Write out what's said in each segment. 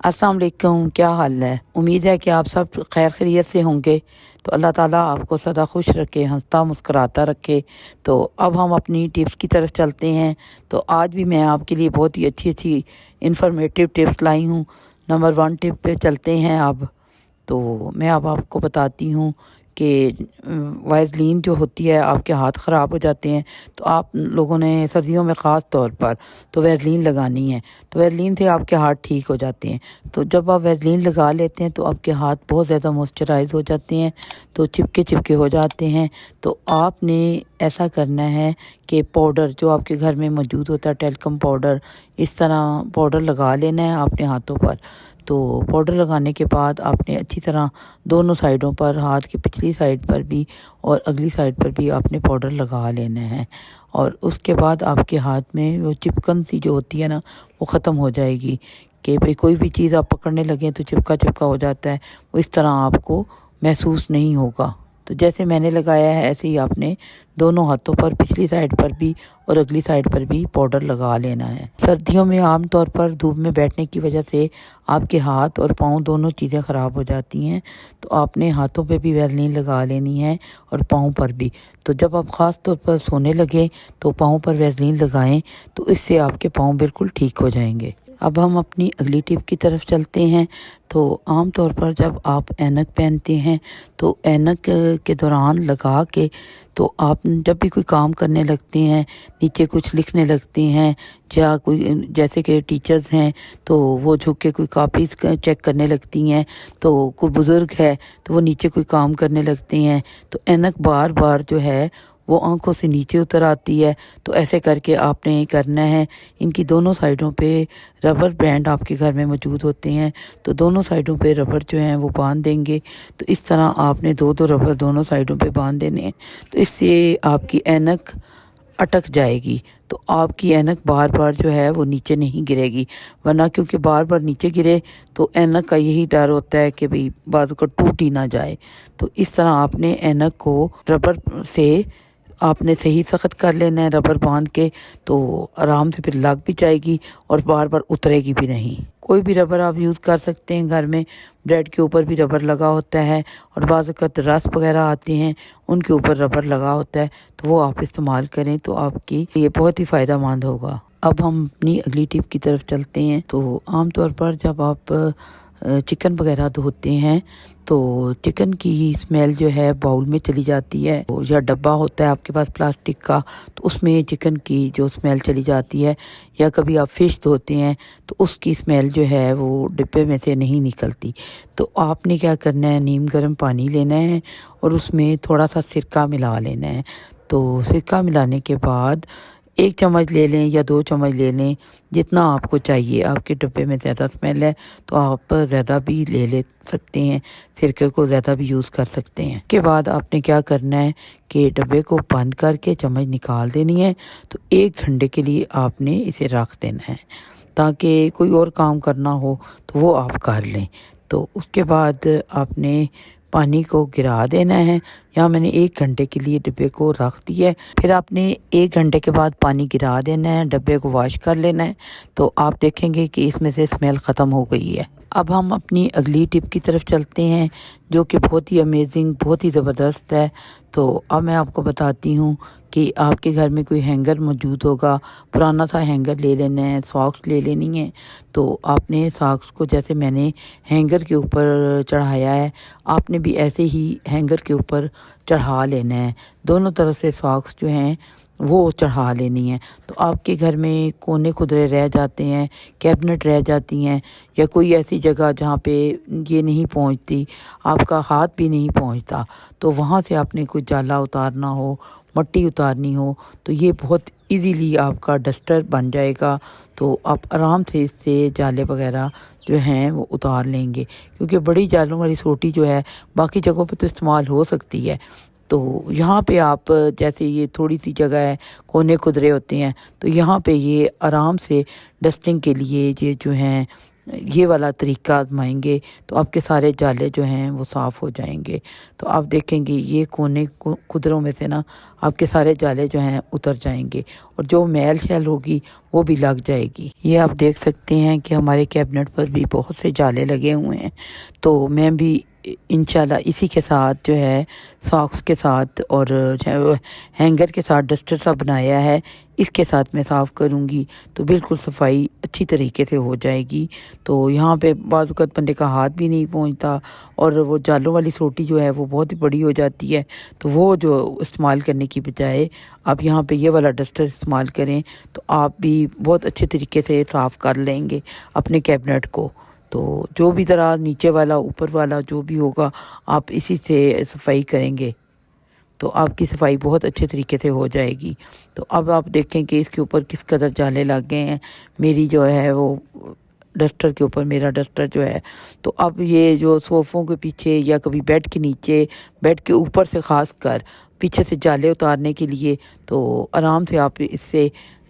अस्सलाम वालेकुम, क्या हाल है। उम्मीद है कि आप सब खैर खैरियत से होंगे। तो अल्लाह ताला आपको सदा खुश रखे, हंसता मुस्कुराता रखे। तो अब हम अपनी टिप्स की तरफ चलते हैं। तो आज भी मैं आपके लिए बहुत ही अच्छी अच्छी इन्फॉर्मेटिव टिप्स लाई हूँ। नंबर 1 टिप पे चलते हैं अब। तो मैं अब आपको बताती हूँ कि वाइसलीन जो होती है, आपके हाथ ख़राब हो जाते हैं तो आप लोगों ने सर्दियों में ख़ास तौर पर तो वैसलीन लगानी है। तो वैसलीन से आपके हाथ ठीक हो जाते हैं। तो जब आप वैसलीन लगा लेते हैं तो आपके हाथ बहुत ज़्यादा मॉइस्चराइज हो जाते हैं, तो चिपके चिपके हो जाते हैं। तो आपने ऐसा करना है कि पाउडर जो आपके घर में मौजूद होता है, टेल्कम पाउडर, इस तरह पाउडर लगा लेना है अपने हाथों पर। तो पाउडर लगाने के बाद आपने अच्छी तरह दोनों साइडों पर, हाथ की पिछली साइड पर भी और अगली साइड पर भी आपने पाउडर लगा लेना है। और उसके बाद आपके हाथ में वो चिपकन सी जो होती है ना, वो ख़त्म हो जाएगी। कि भाई कोई भी चीज़ आप पकड़ने लगें तो चिपका चिपका हो जाता है, वो इस तरह आपको महसूस नहीं होगा। तो जैसे मैंने लगाया है ऐसे ही आपने दोनों हाथों पर, पिछली साइड पर भी और अगली साइड पर भी पाउडर लगा लेना है। सर्दियों में आम तौर पर धूप में बैठने की वजह से आपके हाथ और पाँव दोनों चीज़ें ख़राब हो जाती हैं। तो आपने हाथों पे भी वैसलीन लगा लेनी है और पाँव पर भी। तो जब आप ख़ास तौर पर सोने लगे तो पाँव पर वैसलीन लगाएं, तो इससे आपके पाँव बिल्कुल ठीक हो जाएंगे। अब हम अपनी अगली टिप की तरफ चलते हैं। तो आम तौर पर जब आप ऐनक पहनते हैं तो ऐनक के दौरान लगा के तो आप जब भी कोई काम करने लगते हैं, नीचे कुछ लिखने लगते हैं, या कोई जैसे कि टीचर्स हैं तो वो झुक के कोई कापीज़ चेक करने लगती हैं, तो कोई बुज़ुर्ग है तो वो नीचे कोई काम करने लगते हैं, तो ऐनक बार बार जो है वो आंखों से नीचे उतर आती है। तो ऐसे करके आपने करना है। इनकी दोनों साइडों पे रबर बैंड आपके घर में मौजूद होते हैं, तो दोनों साइडों पे रबर जो हैं वो बांध देंगे। तो इस तरह आपने दो दो रबर दोनों साइडों पे बांध देने हैं। तो इससे आपकी ऐनक अटक जाएगी, तो आपकी ऐनक बार बार जो है वो नीचे नहीं गिरेगी। वरना क्योंकि बार बार नीचे गिरे तो ऐनक का यही डर होता है कि भाई बाजू का टूट ही ना जाए। तो इस तरह आपने ऐनक को रबर से आपने सही सख्त कर लेना है, रबर बांध के, तो आराम से फिर लग भी जाएगी और बार बार उतरेगी भी नहीं। कोई भी रबर आप यूज़ कर सकते हैं। घर में ब्रेड के ऊपर भी रबर लगा होता है और बाज़ वक़्त रस्क वगैरह आते हैं उनके ऊपर रबर लगा होता है, तो वो आप इस्तेमाल करें तो आपकी ये बहुत ही फ़ायदा मंद होगा। अब हम अपनी अगली टिप की तरफ चलते हैं। तो आम तौर पर जब आप चिकन वगैरह धोते हैं तो चिकन की स्मेल जो है बाउल में चली जाती है, या डब्बा होता है आपके पास प्लास्टिक का, तो उसमें चिकन की जो स्मेल चली जाती है। या कभी आप फ़िश धोते हैं तो उसकी स्मेल जो है वो डिब्बे में से नहीं निकलती। तो आपने क्या करना है, नीम गर्म पानी लेना है और उसमें थोड़ा सा सिरका मिला लेना है। तो सिरका मिलाने के बाद 1 चम्मच ले लें या 2 चम्मच ले लें, जितना आपको चाहिए। आपके डब्बे में ज़्यादा स्मेल है तो आप ज़्यादा भी ले सकते हैं, सिरके को ज़्यादा भी यूज़ कर सकते हैं। के बाद आपने क्या करना है कि डब्बे को बंद करके चम्मच निकाल देनी है। तो 1 घंटे के लिए आपने इसे रख देना है, ताकि कोई और काम करना हो तो वो आप कर लें। तो उसके बाद आपने पानी को गिरा देना है। यहाँ मैंने 1 घंटे के लिए डब्बे को रख दिया है। फिर आपने 1 घंटे के बाद पानी गिरा देना है, डब्बे को वॉश कर लेना है। तो आप देखेंगे कि इसमें से स्मेल ख़त्म हो गई है। अब हम अपनी अगली टिप की तरफ चलते हैं, जो कि बहुत ही अमेजिंग, बहुत ही ज़बरदस्त है। तो अब मैं आपको बताती हूँ कि आपके घर में कोई हैंगर मौजूद होगा, पुराना सा हैंगर ले लेना है, सॉक्स ले लेनी है। तो आपने सॉक्स को जैसे मैंने हैंगर के ऊपर चढ़ाया है, आपने भी ऐसे ही हैंगर के ऊपर चढ़ा लेना है। दोनों तरफ से सॉक्स जो हैं वो चढ़ा लेनी है। तो आपके घर में कोने खुदरे रह जाते हैं, कैबिनेट रह जाती हैं, या कोई ऐसी जगह जहाँ पे ये नहीं पहुँचती, आपका हाथ भी नहीं पहुँचता, तो वहाँ से आपने कोई जाला उतारना हो, मट्टी उतारनी हो, तो ये बहुत इजीली आपका डस्टर बन जाएगा। तो आप आराम से इससे जाले वगैरह जो हैं वो उतार लेंगे, क्योंकि बड़ी जालों वाली सोटी जो है बाकी जगहों पर तो इस्तेमाल हो सकती है। तो यहाँ पे आप जैसे ये थोड़ी सी जगह है, कोने खुदरे होते हैं, तो यहाँ पे ये आराम से डस्टिंग के लिए ये जो हैं یہ والا طریقہ آزمائیں گے تو آپ کے سارے جالے جو ہیں وہ صاف ہو جائیں گے۔ تو آپ دیکھیں گے یہ کونے قدروں میں سے نا آپ کے سارے جالے جو ہیں اتر جائیں گے، اور جو میل شیل ہوگی وہ بھی لگ جائے گی۔ یہ آپ دیکھ سکتے ہیں کہ ہمارے کیبنٹ پر بھی بہت سے جالے لگے ہوئے ہیں، تو میں بھی انشاءاللہ اسی کے ساتھ جو ہے ساکس کے ساتھ اور ہینگر کے ساتھ ڈسٹر سا بنایا ہے، اس کے ساتھ میں صاف کروں گی تو بالکل صفائی اچھی طریقے سے ہو جائے گی۔ تو یہاں پہ بعض اوقات بندے کا ہاتھ بھی نہیں پہنچتا، اور وہ جالوں والی سوٹی جو ہے وہ بہت ہی بڑی ہو جاتی ہے، تو وہ جو استعمال کرنے کی بجائے آپ یہاں پہ یہ والا ڈسٹر استعمال کریں تو آپ بھی بہت اچھے طریقے سے صاف کر لیں گے اپنے کیبنٹ کو۔ تو جو بھی طرح نیچے والا اوپر والا جو بھی ہوگا آپ اسی سے صفائی کریں گے تو آپ کی صفائی بہت اچھے طریقے سے ہو جائے گی۔ تو اب آپ دیکھیں کہ اس کے اوپر کس قدر جالے لگ گئے ہیں، میری جو ہے وہ ڈسٹر کے اوپر میرا ڈسٹر جو ہے۔ تو اب یہ جو صوفوں کے پیچھے یا کبھی بیڈ کے نیچے، بیڈ کے اوپر سے خاص کر پیچھے سے جالے اتارنے کے لیے تو آرام سے آپ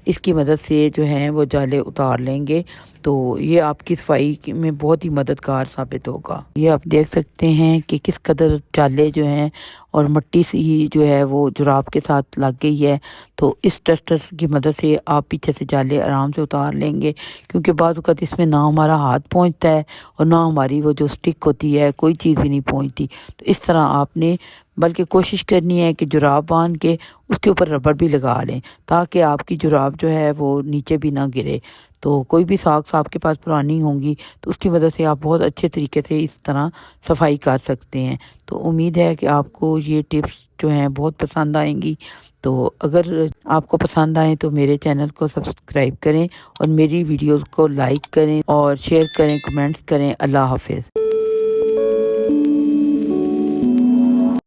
اس کی مدد سے جو ہیں وہ جالے اتار لیں گے، تو یہ آپ کی صفائی میں بہت ہی مددگار ثابت ہوگا۔ یہ آپ دیکھ سکتے ہیں کہ کس قدر جالے جو ہیں اور مٹی سی جو ہے وہ جراب کے ساتھ لگ گئی ہے، تو اس ڈسٹر کی مدد سے آپ پیچھے سے جالے آرام سے اتار لیں گے، کیونکہ بعض اوقات اس میں نہ ہمارا ہاتھ پہنچتا ہے اور نہ ہماری وہ جو سٹک ہوتی ہے کوئی چیز بھی نہیں پہنچتی۔ تو اس طرح آپ نے بلکہ کوشش کرنی ہے کہ جراب باندھ کے اس کے اوپر ربڑ بھی لگا لیں، تاکہ آپ کی جراب جو ہے وہ نیچے بھی نہ گرے۔ تو کوئی بھی ساکس آپ کے پاس پرانی ہوں گی تو اس کی مدد سے آپ بہت اچھے طریقے سے اس طرح صفائی کر سکتے ہیں۔ تو امید ہے کہ آپ کو یہ ٹپس جو ہیں بہت پسند آئیں گی۔ تو اگر آپ کو پسند آئیں تو میرے چینل کو سبسکرائب کریں اور میری ویڈیوز کو لائک کریں اور شیئر کریں، کمنٹس کریں۔ اللہ حافظ۔